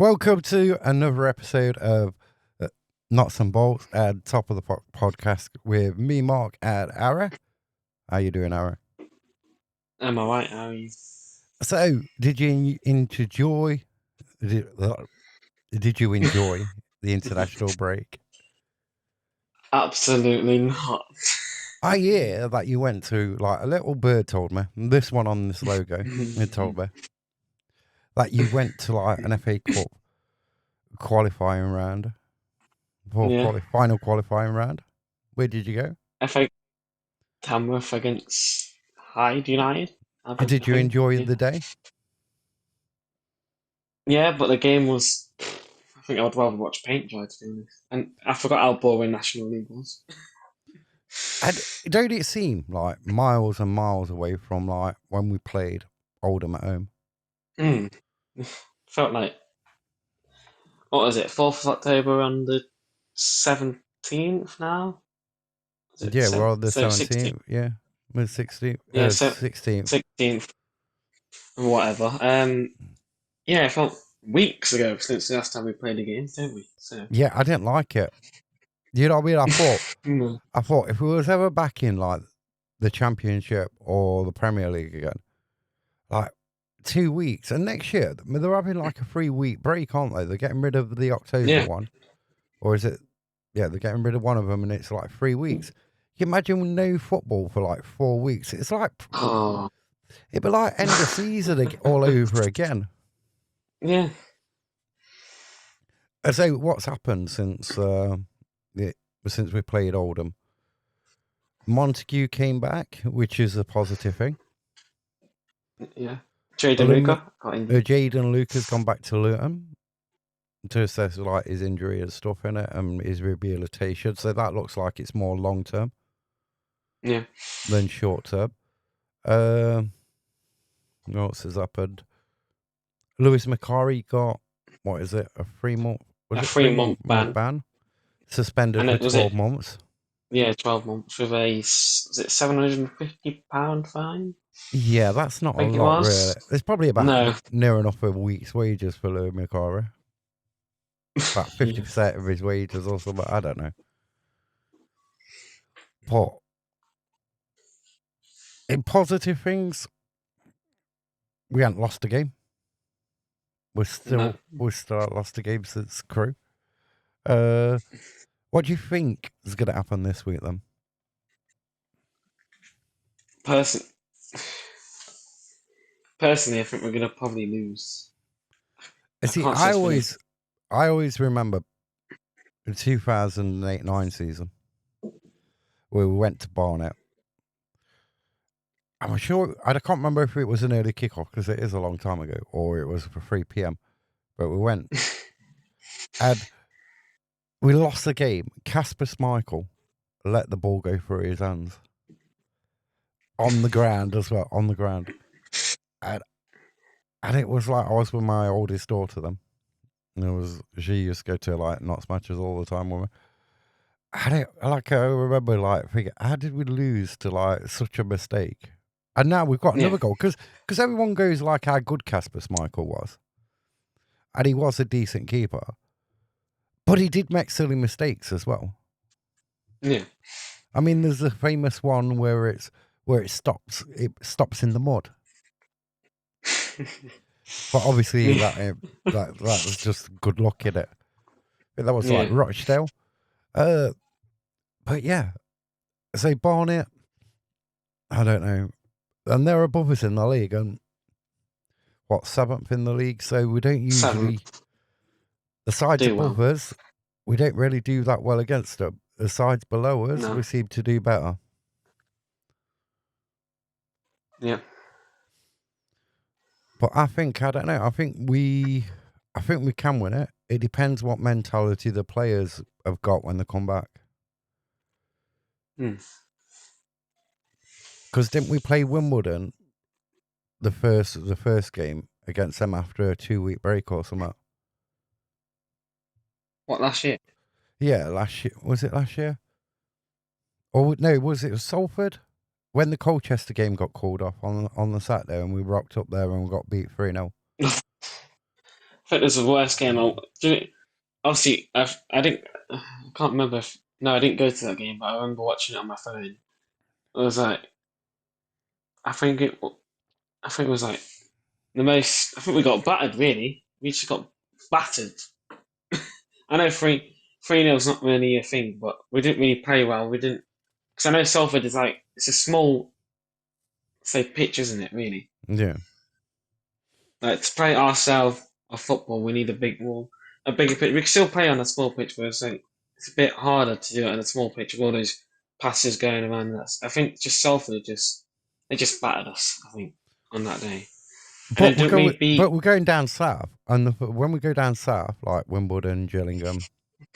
Welcome to another episode of Nuts and Bolts at Top of the Podcast with me, Mark, and Ara. How you doing, Ara? I'm alright, how are you? So, did you enjoy? Did you enjoy the international break? Absolutely not. I hear that you went to, like, a little bird told me, this one on this logo, it told me, that you went to, like, an FA Cup qualifying round, Yeah. final qualifying round. Where did you go? FA Tamworth against Hyde United. I Did you think. enjoy Yeah. the day? Yeah, but the game was. I think I would rather watch paint dry, to be honest. And I forgot how boring National League was. And don't it seem like miles and miles away from like when we played Oldham at home? Mm. Felt like. What was it? 4th of October on the 17th now? Was it Yeah, we're on the 16th? 17th. Yeah, we're 16th. Yeah, 16th. 16th. Whatever. Yeah, it felt weeks ago since the last time we played a game, don't we? So. Yeah, I didn't like it. You know what I mean? No. I thought if we was ever back in like the Championship or the Premier League again, like 2 weeks, and next year they're having like a 3-week break, aren't they? They're getting rid of the October Yeah. one, or is it? Yeah, they're getting rid of one of them, and it's like 3 weeks. You imagine no football for like 4 weeks. It's like Oh. it'd be like end of season all over again. Yeah. So what's happened since we played Oldham? Montague came back, which is a positive thing. Yeah. Jaden Luca got injured. Jaden Luca's gone back to Luton to assess like his injury and stuff in it and his rehabilitation. So that looks like it's more long term. Yeah. Than short term. What else has happened? Lewis McCarry got, what is it, a 3-month? Was A it 3-month ban? Suspended and for it was 12 it. months. Yeah, 12 months with a was it £750 fine? Yeah, that's not I a think it lot, was. really. It's probably about No. near enough a week's wages for Lewis McCarry. About 50% of his wages or something. I don't know. But in positive things, we haven't lost a game. We're still lost a game since Crew. What do you think is going to happen this week then? Personally, I think we're gonna probably lose. See, I always remember the 2008-9 season where we went to Barnet. I'm sure, I can't remember if it was an early kickoff because it is a long time ago, or it was for 3 p.m. But we went and we lost the game. Casper Schmeichel let the ball go through his hands on the ground as well, on the ground. And it was like I was with my oldest daughter then. And she used to go to like Knots matches all the time with me. I remember like thinking, how did we lose to like such a mistake? And now we've got another goal because everyone goes like how good Casper Schmeichel was, and he was a decent keeper, but he did make silly mistakes as well. Yeah. I mean, there's a famous one where it stops in the mud, but obviously that was just good luck in it. But that was like Rochdale, but yeah. So Barnet, I don't know. And they're above us in the league, and 7th in the league. So we don't usually the sides above us. We don't really do that well against them. The sides below us, we seem to do better. Yeah. But I don't know. I think we can win it. It depends what mentality the players have got when they come back. Because didn't we play Wimbledon the first game against them after a 2-week break or something? What, last year? Yeah, last year. Was it last year? Or no, was it Salford? When the Colchester game got called off on the Saturday and we rocked up there and we got beat 3-0. think it was the worst game. Obviously, I didn't. I can't remember. No, I didn't go to that game, but I remember watching it on my phone. It was like I think it. I think it was like the most. I think we got battered. Really, we just got battered. I know three nil is not really a thing, but we didn't really play well. We didn't because I know Salford is like it's a small, say, pitch, isn't it? Really, Yeah. like to play ourselves of football, we need a big wall, a bigger pitch. We can still play on a small pitch, but it's a bit harder to do it on a small pitch with all those passes going around. I think just Salford they just battered us. I think on that day, and then didn't we But beat? we're going down south, and when we go down south, like Wimbledon, Gillingham, we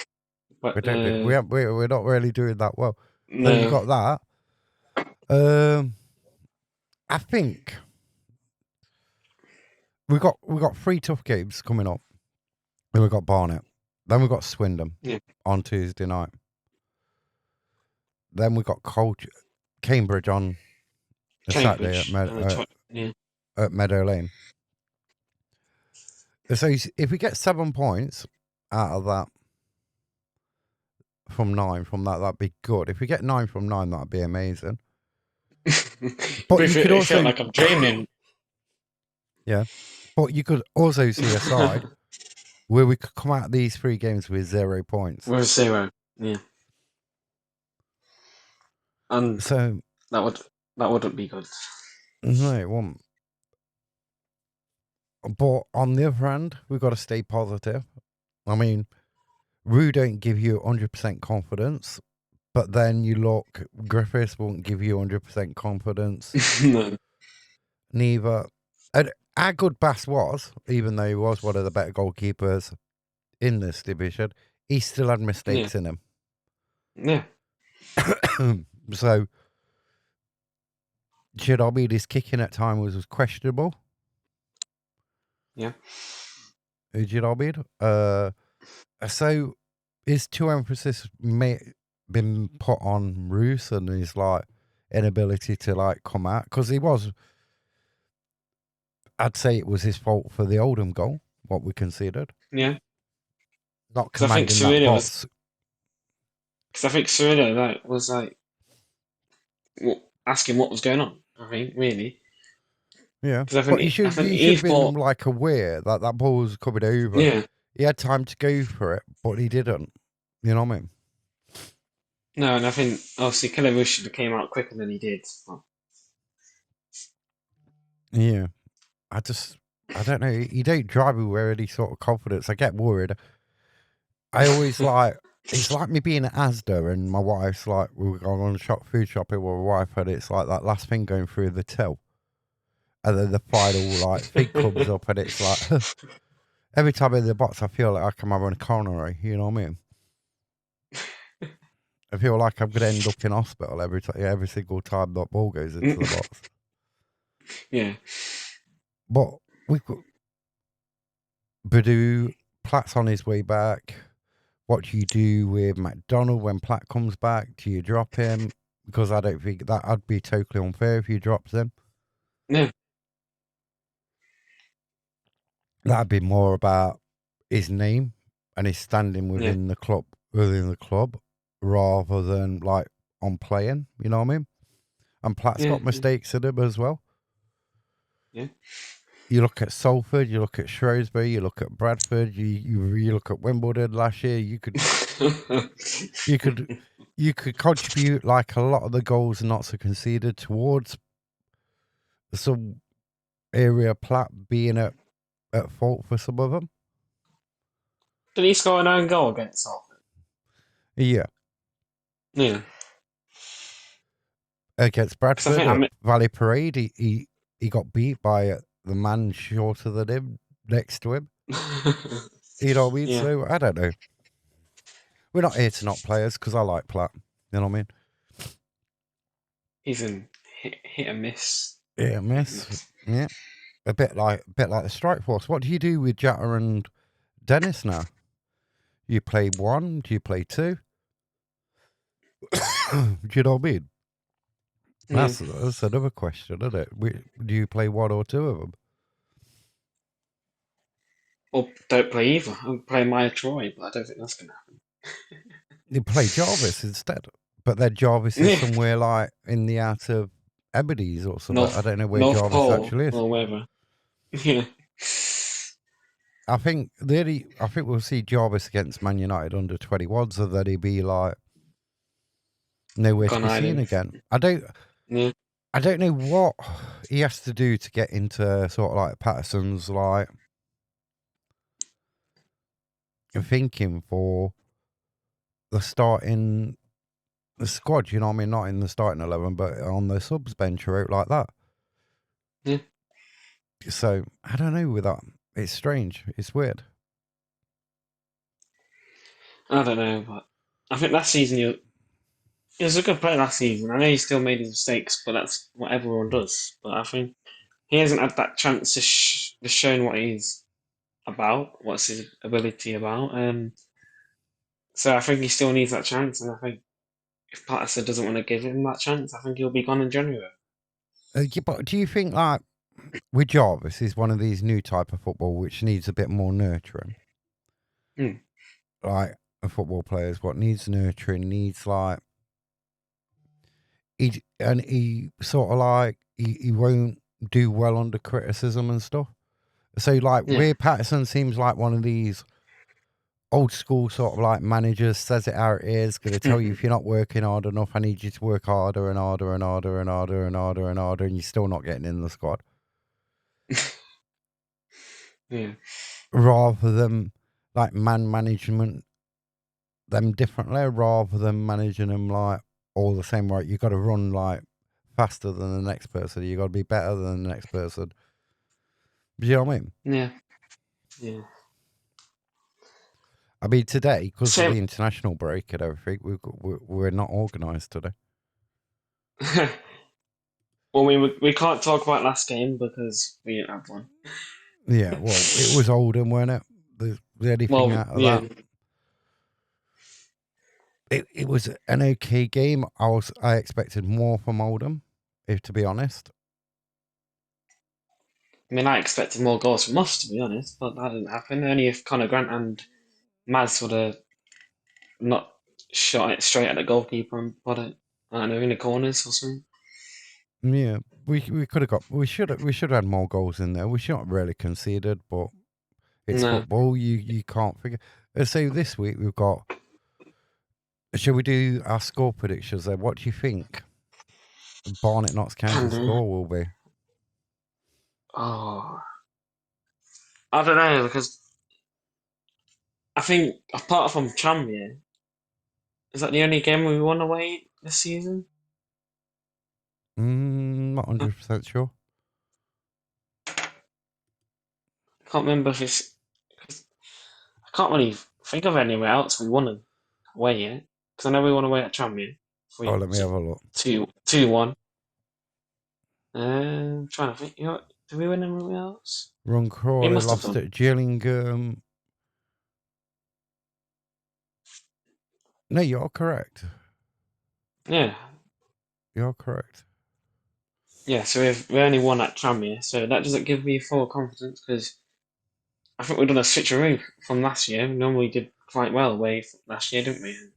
But don't do, we're not really doing that well. So you no, got that. I think we got three tough games coming up. Then we got Barnet. Then we got Swindon yeah, on Tuesday night. Then we got Cambridge on a Saturday Cambridge and the yeah. at Meadow Lane. So if we get 7 points out of that from that, that'd be good. If we get 9 from 9, that'd be amazing. But you could It felt also, like I'm dreaming. yeah, but you could also see a side where we could come out of these 3 games with 0 points. We're 0, yeah, and So that wouldn't be good. no, it won't. But on the other hand, we've got to stay positive. I mean, Rue don't give you 100% confidence, but then you look, Griffiths won't give you 100% confidence. No. Neither. And how good Bass was, even though he was one of the better goalkeepers in this division, he still had mistakes in him. Yeah. So, Chidobi's kicking at times was questionable. Yeah. Chidobid. So, his too emphasis been put on Roos and his like inability to like come out because he was. I'd say it was his fault for the Oldham goal, what we conceded. Yeah. Not Because I think commanding that box. Cirillo was like asking what was going on. I think really. Yeah, Because but I think you should he have been thought. like aware that that ball was coming over. Yeah. He had time to go for it, but he didn't. You know what I mean? No, and I think obviously Killer should have came out quicker than he did. Well, Yeah, I don't know. You don't drive me with any sort of confidence. I get worried. I always like. It's like me being at Asda and my wife's like, we were going on food shopping with my wife, and it's like that last thing going through the till. And then the final like thing comes up, and it's like every time in the box, I feel like I'm having a coronary. You know what I mean? I feel like I'm going to end up in hospital every single time that ball goes into the box. yeah. But we could. Badu, Platt's on his way back. What do you do with McDonald when Platt comes back? Do you drop him? Because I don't think that'd be totally unfair if you dropped him. Yeah. That'd be more about his name and his standing Yeah. within the club, rather than like on playing. You know what I mean? And Platt's Yeah. got mistakes in him as well. Yeah. You look at Salford, you look at Shrewsbury, you look at Bradford, you look at Wimbledon last year. You could contribute like a lot of the goals not so conceded towards some area Platt being at fault for some of them. Did he score an own goal against Salford? Yeah, Yeah. against Because I Bradford think at Valley Parade, he got beat by the man shorter than him next to him. You know what I mean? yeah. So I don't know. We're not here to knock players because I like Platt. You know what I mean? He's in hit and miss. Yeah, miss. Yeah, a bit like the Strike Force. What do you do with Jatta and Dennis now? You play one? Do you play two? Do you know what I mean? Yeah. That's another question, isn't it? Do you play one or two of them? Or don't play either. I'll play Maya Troy, but I don't think that's going to happen. You play Jarvis instead, but then Jarvis is Yeah, somewhere like in the out of Hebrides or something. I North don't know where North Jarvis Pole actually is. or wherever. Yeah, I think we'll see Jarvis against Man United under 21s, and then he'd be like nowhere to Gone be seen Island. again. Yeah, I don't know what he has to do to get into sort of like Patterson's like thinking for the starting the squad. You know what I mean? Not in the starting 11, but on the subs bench or out like that. yeah. So I don't know with that. It's strange. It's weird. I don't know, but I think last season he was a good player last season. I know he still made his mistakes, but that's what everyone does. But I think he hasn't had that chance to show what he's about, what's his ability about. So I think he still needs that chance, and I think if Patterson doesn't want to give him that chance, I think he'll be gone in January. Yeah, but do you think like with Jarvis is one of these new type of football which needs a bit more nurturing? Hmm. Like a football players, what needs nurturing needs like he sort of like he won't do well under criticism and stuff. So like Yeah. where Patterson seems like one of these old school sort of like managers, says it how it is, going to tell you if you're not working hard enough, I need you to work harder and harder and harder and harder and harder and harder, and you're still not getting in the squad. Yeah. Rather than like man management them differently, rather than managing them like all the same. Right, you got to run like faster than the next person. You got to be better than the next person. Do you know what I mean? Yeah. Yeah. I mean, today, because of Same. the international break and everything, we're not organised today. Well, we can't talk about last game because we didn't have one. Yeah, well, it was Oldham, weren't it? The only thing Well, out of yeah. that, it was an okay game. I expected more from Oldham, if to be honest. I mean, I expected more goals from us, to be honest, but that didn't happen. Only if Conor Grant and Maz would have not shot it straight at the goalkeeper and put it, I don't know, in the corners or something. Yeah, we could have got we should have had more goals in there. We should not really conceded, but it's No, football. You can't figure. So this week we've got. Shall we do our score predictions then? What do you think Barnet Notts County can do. score will be? Oh, I don't know because I think apart from Tranmere, is that the only game we won away this season? Not I 100% sure. can't remember if it's. I can't really think of anywhere else we won away yet. Because I know we won away at Tranmere. Oh, We let me have a look. 2-1. Trying to think. You know, what, did we win anywhere else? Run We Crawley must have lost done. at Gillingham. No, you're correct. Yeah, You're correct. yeah. So we only won at Tranmere, so that doesn't give me full confidence because I think we've done a switcheroo from last year. We normally did quite well away last year, didn't we? And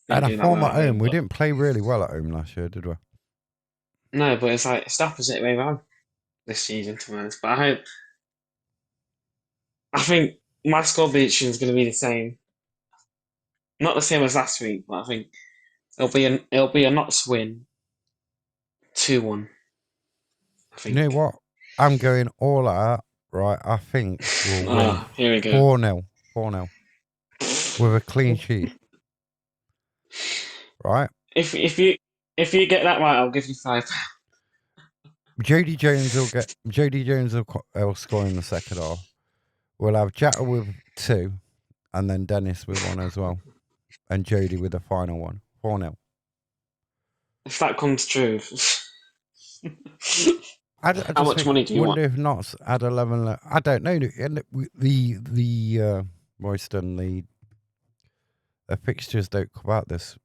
Didn't a do that form well at at home. home, We but didn't play really well at home last year, did we? no. But it's like it's the opposite way around this season, to be honest. But I think my score prediction is going to be the same. Not the same as last week, but I think it'll be a Notts win, 2-1. I You know think. what? I'm going all out. Right, I think we'll win Ah, here we go. 4-0. 4-0. With a clean sheet. Right? If you get that right, I'll give you five. Jody Jones will score in the second half. We'll have Jatta with 2, and then Dennis with 1 as well. And Jody with the final one. 4-0. If that comes true, I how just much think, money do you want? wonder if Notts had 11. I don't know. And the Royston, the fixtures don't come out this.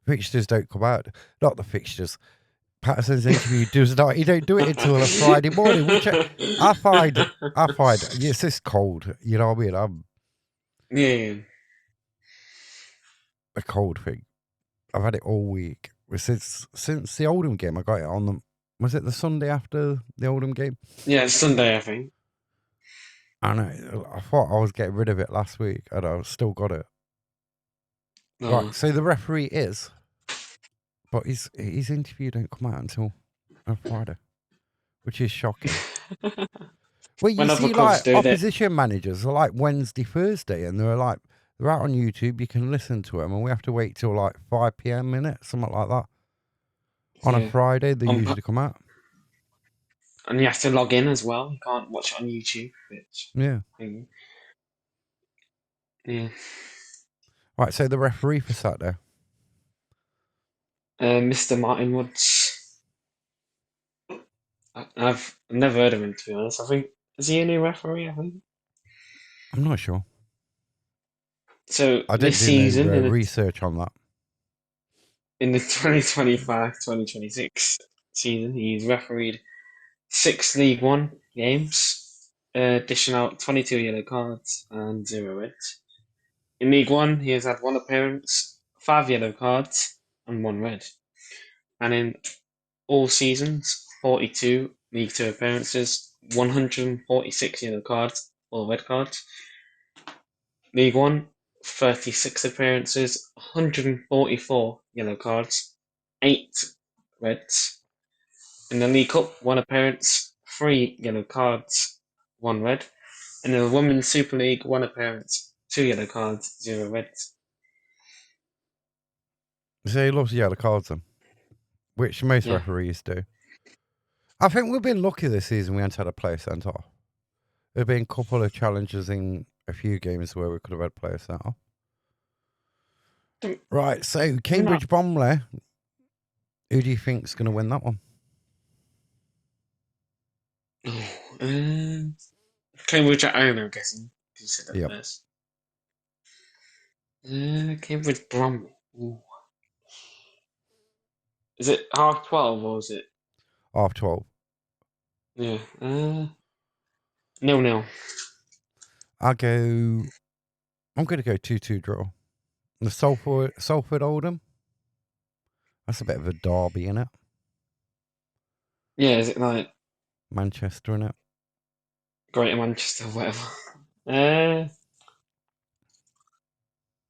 Fixtures don't come out. Not the fixtures. Patterson's interview does not. He don't do it until a Friday morning, which I find. It's just cold. You know what I mean? I'm Yeah. a cold thing. I've had it all week since the Oldham game. I got it on the. Was it the Sunday after the Oldham game? Yeah, it's Sunday, I think. And I thought I was getting rid of it last week, and I still got it. No. Right, so the referee is, but his interview don't come out until on Friday, which is shocking. Well, you When other see, clubs like do that. opposition managers are like Wednesday, Thursday, and they're out on YouTube. You can listen to them, and we have to wait till like 5 p.m. minute, something like that. On a Yeah. Friday, they usually come out. And you have to log in as well. You can't watch it on YouTube. Which, Yeah. yeah. Right, so the referee for Saturday. Mr. Martin Woods. I've never heard of him, to be honest. I think, is he a new referee, I think? I'm not sure. So I this didn't do no season, research on that. in the 2025-2026 season, he's refereed 6 League One games, dishing out 22 yellow cards and 0 reds. In League One, he has had 1 appearance, 5 yellow cards, and 1 red. And in all seasons, 42 League Two appearances, 146 yellow cards, 4 red cards. League One, 36 appearances, 144 yellow cards, 8 reds. In the League Cup, 1 appearance, 3 yellow cards, 1 red. In the Women's Super League, 1 appearance, 2 yellow cards, 0 reds. So he loves yellow cards, then, which most referees do. I think we've been lucky this season. We haven't had a player sent off. There have been a couple of challenges in a few games where we could have had players sent off. Right, so Cambridge Bromley. Who do you think's going to win that one? Cambridge at home, I'm guessing. You said that Yep. first. Cambridge Bromley. Ooh. Is it 12:30 or is it? 12:30. Yeah. 0-0. I'm going to go 2-2 draw. The Salford Oldham. That's a bit of a derby, innit? Yeah, is it like Manchester, innit? Greater Manchester, whatever?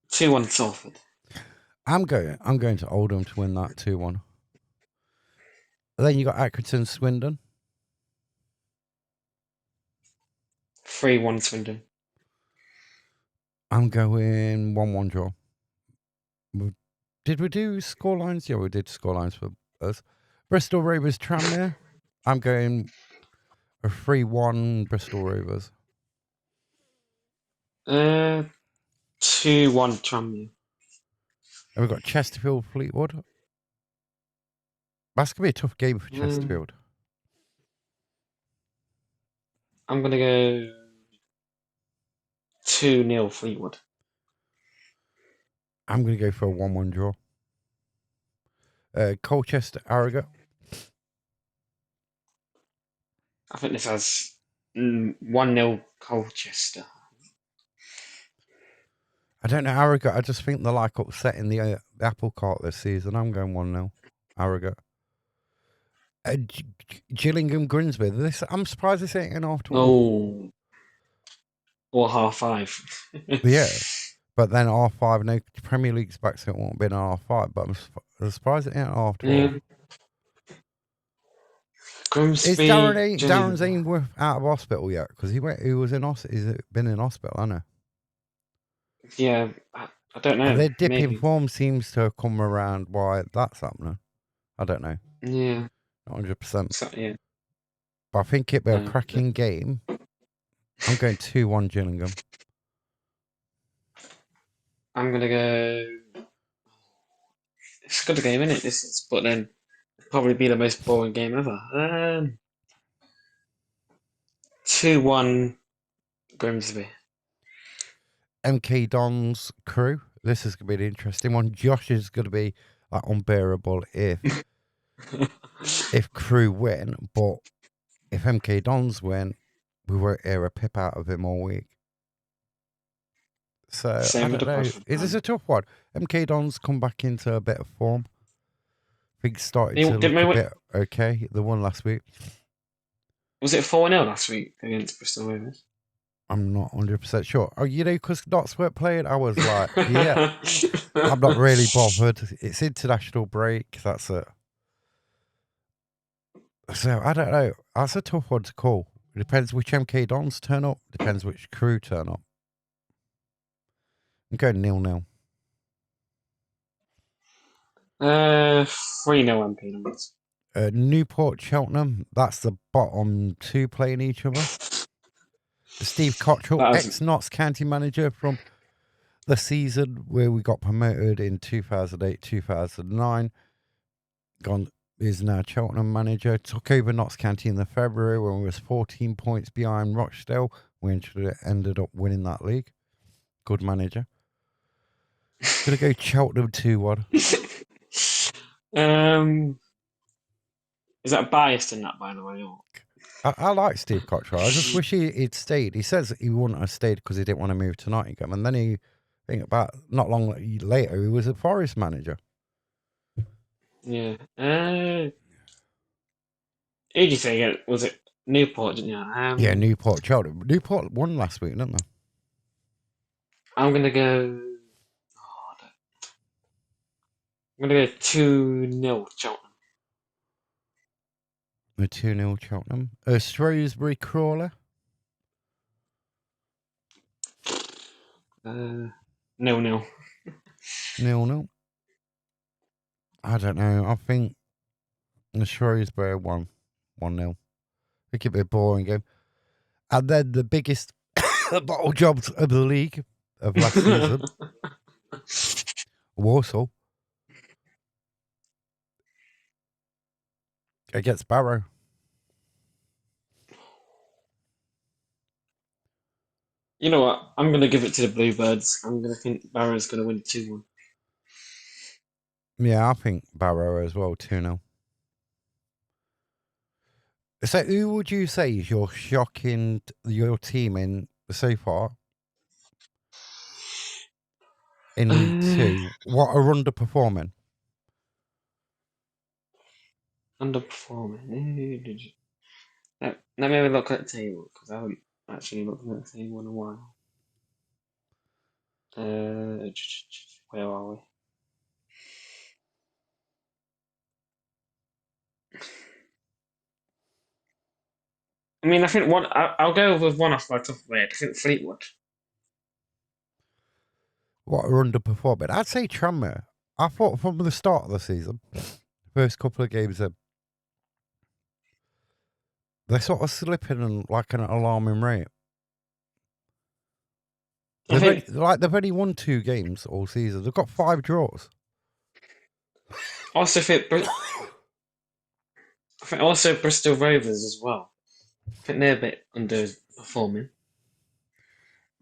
2-1 Salford. I'm going to Oldham to win that 2-1. Then you got Accrington Swindon. 3-1 Swindon. I'm going 1-1 draw. Did we do scorelines? Yeah, we did scorelines for us. Bristol Rovers Tranmere. I'm going a 3-1 Bristol Rovers. 2-1 Tranmere. And we've got Chesterfield Fleetwood. That's going to be a tough game for Chesterfield. I'm going to go 2-0 Fleetwood. I'm going to go for a 1-1 draw. Colchester Harrogate. I think this has 1-0 Colchester. I don't know Harrogate. I just think they're like upsetting the apple cart this season. I'm going 1-0 Harrogate. Gillingham Grimsby. I'm surprised this ain't an half-12. Oh. Or 5:30. Yeah. But then R5, no Premier League's back, so it won't be an R5. But I'm surprised it ain't R12. Yeah. Grimsby. Is Darren's Ainsworth out of hospital yet? Because he was in hospital. He's been in hospital, hasn't he? Yeah, I don't know. Their dip in Maybe. form seems to have come around why that's happening. I don't know. Yeah. Not 100%. So, yeah. But I think it'd be a cracking game. I'm going 2-1 Gillingham. I'm gonna go. It's a good game, isn't it? But then it'll probably be the most boring game ever. 2-1 Grimsby. MK Don's Crew. This is going to be an interesting one. Josh is going to be like unbearable if Crew win, but if MK Dons win, we won't hear a pip out of him all week. So I Same with don't the know. Bradford Is this fan. a tough one? MK Dons come back into a bit of form. Things started They, to did look a they, bit okay. The one last week. was it 4-0 last week against Bristol Rovers? I'm not 100% sure. Oh, because Dots weren't playing, I was like, yeah, I'm not really bothered. It's international break. That's it. So I don't know. That's a tough one to call. It depends which MK Dons turn up. Depends which Crew turn up. I'm going 0-0. 3-0 MP numbers. Newport Cheltenham. That's the bottom two playing each other. Steve Cottrell, That was ex-Notts County manager from the season where we got promoted in 2008-2009. Is now Cheltenham manager. Took over Notts County in the February when we was 14 points behind Rochdale. We ended up winning that league. Good manager. Gonna go Cheltenham 2-1. Is that biased in that, by the way? Or? I like Steve Cottrell. I just wish he'd stayed. He says he wouldn't have stayed because he didn't want to move to Nottingham. And then he, think about not long later, he was a Forest manager. Yeah. Who did you say again? Was it Newport, didn't you? Yeah, Newport Cheltenham. Newport won last week, didn't they? I'm gonna go. I'm gonna go 2-0 Cheltenham. The 2-0 Cheltenham. Shrewsbury Crawler. 0-0. 0-0. I don't know. I think the Shrewsbury won 1-0. I think it'd be a boring game. And then the biggest bottle jobs of the league of last season, Warsaw against Barrow. You know what? I'm gonna give it to the Bluebirds. I'm gonna think Barrow's gonna win 2-1. Yeah, I think Barrow as well, 2-0. So who would you say is your team in so far in League Two? What are underperforming? Underperforming. Let me have a look at the table because I haven't actually looked at the table in a while. Where are we? I mean, I think one. I'll go with one off my top of my head. I think Fleetwood. What are underperforming? I'd say Tranmere. I thought from the start of the season, first couple of games, they're sort of slipping in like an alarming rate. I think They've only won 2 games all season. They've got 5 draws. also also Bristol Rovers as well. I think they're a bit underperforming.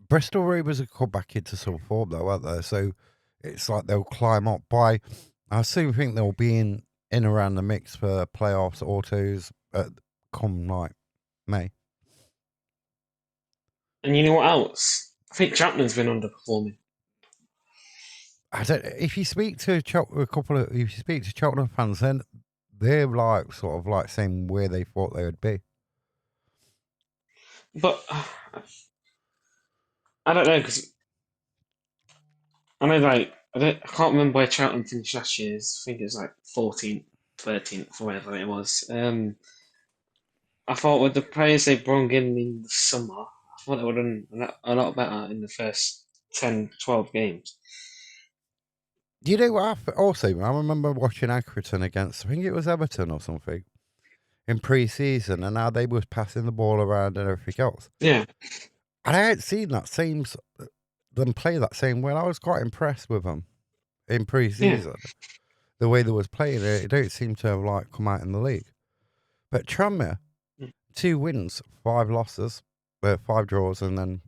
Bristol Rovers have come back into some form though, aren't they? So it's like they'll climb up by. I soon think they'll be in around the mix for playoffs, autos, come like May. And you know what else? I think Chapman's been underperforming. I don't. If you speak to if you speak to Cheltenham fans, then they're like sort of like saying where they thought they would be. But I don't know because I know I can't remember where Charlton finished last year. I think it was like 14th, 13th, whatever it was. I thought with the players they brought in the summer, I thought they would have done a lot better in the first 10, 12 games. Do you know what? I remember watching Accrington against, I think it was Everton or something, in pre-season, and how they was passing the ball around and everything else. Yeah. And I hadn't seen them play that same way. I was quite impressed with them in pre-season. The way they was playing it don't seem to have like come out in the league. But Tranmere, 2 wins, 5 losses, 5 draws, and then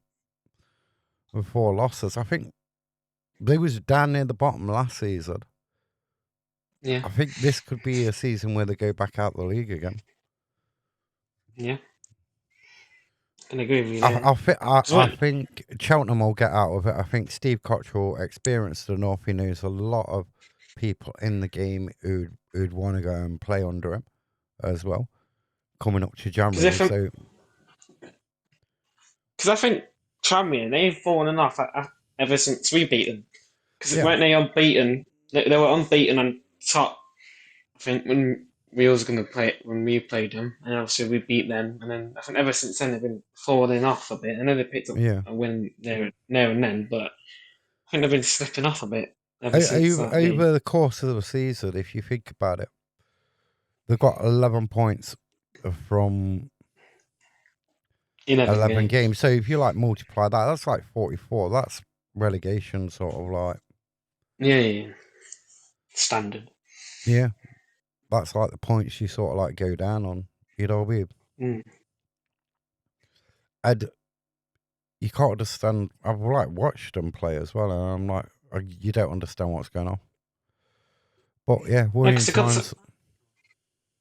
4 losses. I think they was down near the bottom last season. Yeah, I think this could be a season where they go back out the league again. yeah. Can agree with you I, there. I, thi- I, 'Cause I think Cheltenham will get out of it. I think Steve Cottrell, experienced enough, he knows a lot of people in the game who'd want to go and play under him as well, coming up to January. if So, because I think Tranmere they've fallen off ever since we beat them. Because yeah, weren't they unbeaten? They were unbeaten on top. I think when we was going to play it when we played them, and obviously we beat them. And then I think ever since then they've been falling off a bit. I know they picked up yeah. a win there and then, but I think they've been slipping off a bit ever since that game. Over the course of the season, if you think about it, they've got 11 points from 11 11 games. games. So if you like multiply that, that's like 44. That's relegation sort of like, Yeah, yeah, yeah. Standard. yeah, that's like the points you sort of like go down on. You know what I mean? Mm. And you can't understand. I've like watched them play as well, and I'm like, you don't understand what's going on. But yeah, Yeah, worrying because times.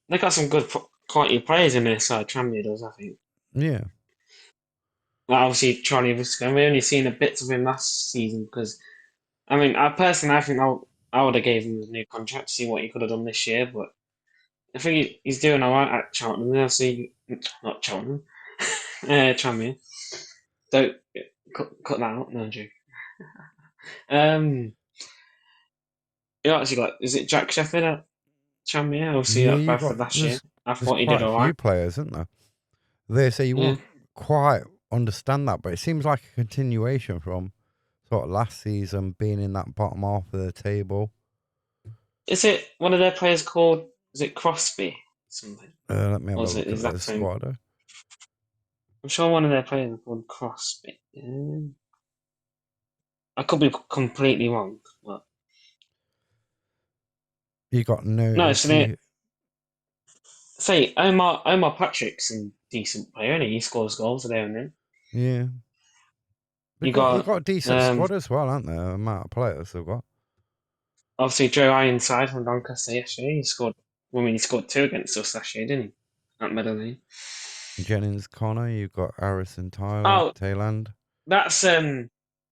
they got some good quality players in their side. Tranmere does, I think. Yeah, Like obviously Charlie Visco. We only seen a bits of him last season because I mean, I think I would have gave him a new contract to see what he could have done this year, but I think he's doing all right at Cheltenham. I'll see, not Cheltenham, Tranmere. Don't cut that out. No, I'm joking. Um, you actually got is it Jack Shepard at Tranmere? Obviously yeah. at Bradford last year. I There's thought he did quite a all few right. players, isn't there? They say you Yeah. won't quite understand that, but it seems like a continuation from sort of last season being in that bottom half of the table. Is it one of their players called? Is it Crosby? Something. Let me have Or a is it look at is that the the same? squad. I'm sure one of their players is called Crosby. I could be completely wrong, but You got no. no. Let's So they see. say Omar Patrick's a decent player, and he scores goals there and then. Yeah, You they got got a decent um, squad as well, aren't they? The amount of players they've got. obviously Joe Ironside from Doncaster yesterday. He scored. I mean, he scored two against us last year, didn't he? At Meadow Lane. Jennings, Connor. You've got Harrison, Tyler, Oh, Tayland. that's the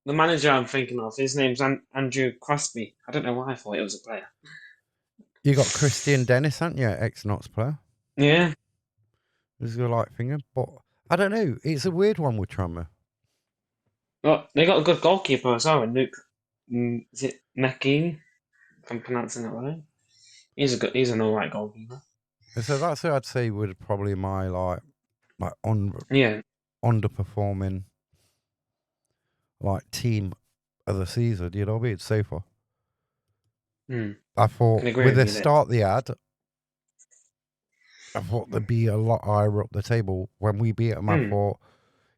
manager I'm thinking of. His name's Andrew Crosby. I don't know why I thought it was a player. You got Christian Dennis, haven't you? Ex-Knots player. Yeah. This is a light finger, but I don't know. It's a weird one with Tranmere. Well, they got a good goalkeeper as well, and Luke. Is it McGee? If I'm pronouncing it right. He's an alright goalkeeper. So that's who I'd say would probably my like Yeah. underperforming like team of the season. You know what I mean? So far, Hmm. I thought Can agree with with the you there. start they had, I thought they'd be a lot higher up the table. When we beat them, I Hmm. thought,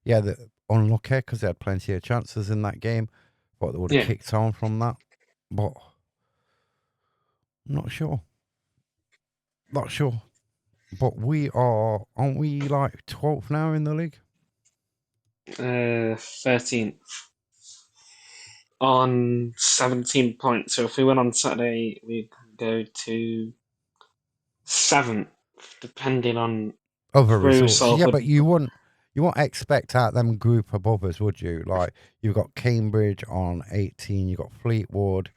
yeah, they're unlucky because they had plenty of chances in that game. Thought they would have Yeah. kicked on from that, but I'm not sure. Not sure. But aren't we like 12th now in the league? 13th on 17 points. So if we win on Saturday, we can go to 7th, depending on Other Crewe, results. Yeah, Salford. but you won't expect out them group above us, would you? Like you've got Cambridge on 18, you got Fleetwood,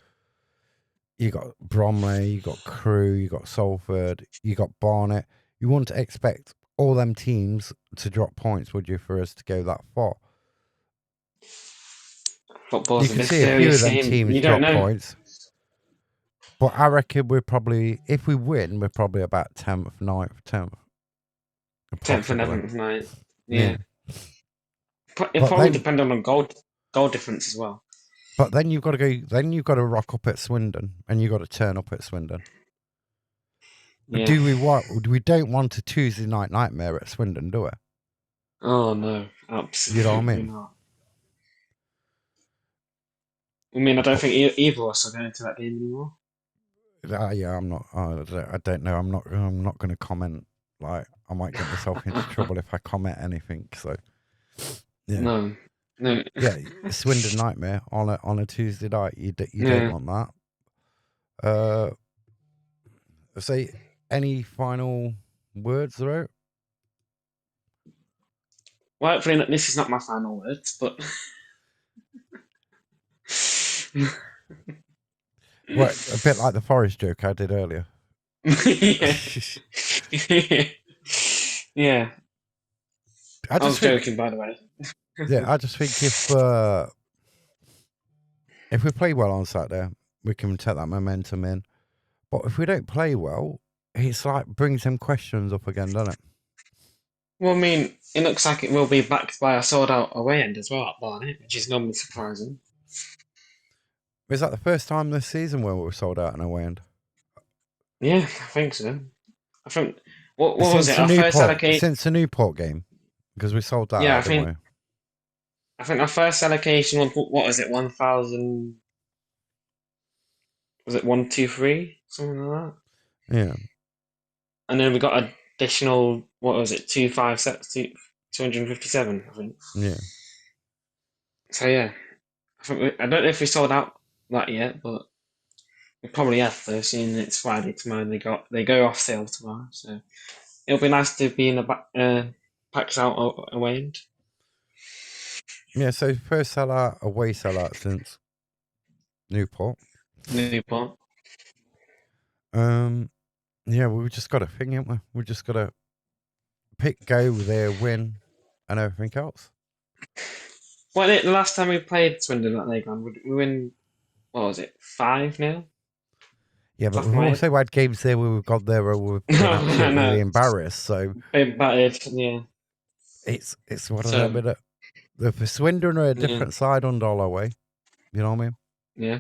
you got Bromley, you got Crewe, you got Salford, you got Barnet. You wouldn't expect all them teams to drop points, would you, for us to go that far? You Football's a could see a few mysterious of them game. teams You don't drop know. points. But I reckon we're probably, if we win, we're probably about 10th, 9th, 10th, 10th and possibly. 11th night. Yeah. Yeah. It But probably then depend on goal difference as well. But then you've got to go. Then you've got to rock up at Swindon, and you've got to turn up at Swindon. Yeah. Do we want? We don't want a Tuesday night nightmare at Swindon, do we? Oh no, You know what I absolutely mean? not. I mean, I don't But think either of us are going to that game anymore. yeah, I'm not. I don't know. I'm not. I'm not going to comment. Like I might get myself into trouble if I comment anything. So yeah, No, no. yeah. Swindon nightmare on a Tuesday night. You don't Yeah. want that. So, any final words, though? Well, hopefully this is not my final words, but Well, a bit like the Forest joke I did earlier. yeah. Yeah. I I was just think, joking, by the way. yeah, I just think if we play well on Saturday, we can take that momentum in. But if we don't play well, it's like brings them questions up again, doesn't it? Well, I mean, it looks like it will be backed by a sold-out away end as well at Barnet, which is normally surprising. Is that the first time this season where we were sold out in a away end? Yeah, I think so. I think what was it? Our first allocation. Since the Newport game, because we sold that Yeah, out, didn't we? I think our first allocation was what was it? 1,000. Was it 123? Something like that. Yeah. And then we got additional. What was it? 257. I think. Yeah. So yeah, I don't know if we sold out that yet, but we probably have though. Seeing it's Friday tomorrow, and they go off sale tomorrow, so it'll be nice to be in the back packs out away end. Yeah, so first sellout, away sellout since Newport. Newport. Yeah, we've just got a thing, haven't we? We've just got to pick, go there, win, and everything else. Well, the last time we played Swindon at League we win. What was it? 5-0. Yeah, but we've also had games there where we've got there where we've been absolutely embarrassed. So been battered, yeah. It's one of them. The Swindon are a different side under Holloway. You know what I mean? Yeah.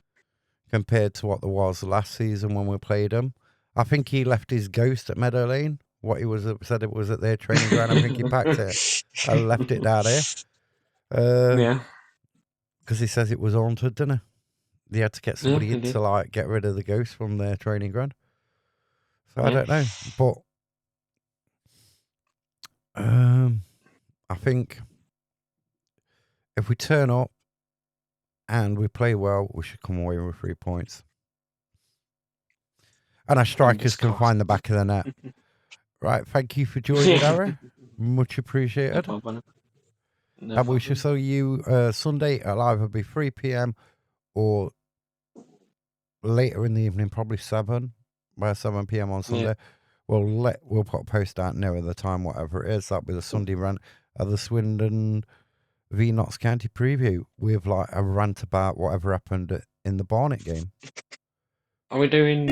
Compared to what there was last season when we played them. I think he left his ghost at Meadow Lane. What he said it was at their training ground. I think he packed it and left it down there. Yeah. Because he says it was haunted, didn't he? They had to get somebody in to like get rid of the ghost from their training ground. So I don't know, but I think if we turn up and we play well, we should come away with 3 points. And our strikers can find the back of the net. Right, thank you for joining, Harry. Much appreciated. No And we shall see you Sunday. It'll either be 3 p.m. or later in the evening, probably 7 p.m. on Sunday. Yeah. We'll put a post out nearer the time, whatever it is. That'll be the Sunday rant of the Swindon v Notts County preview with like a rant about whatever happened in the Barnet game. Are we doing?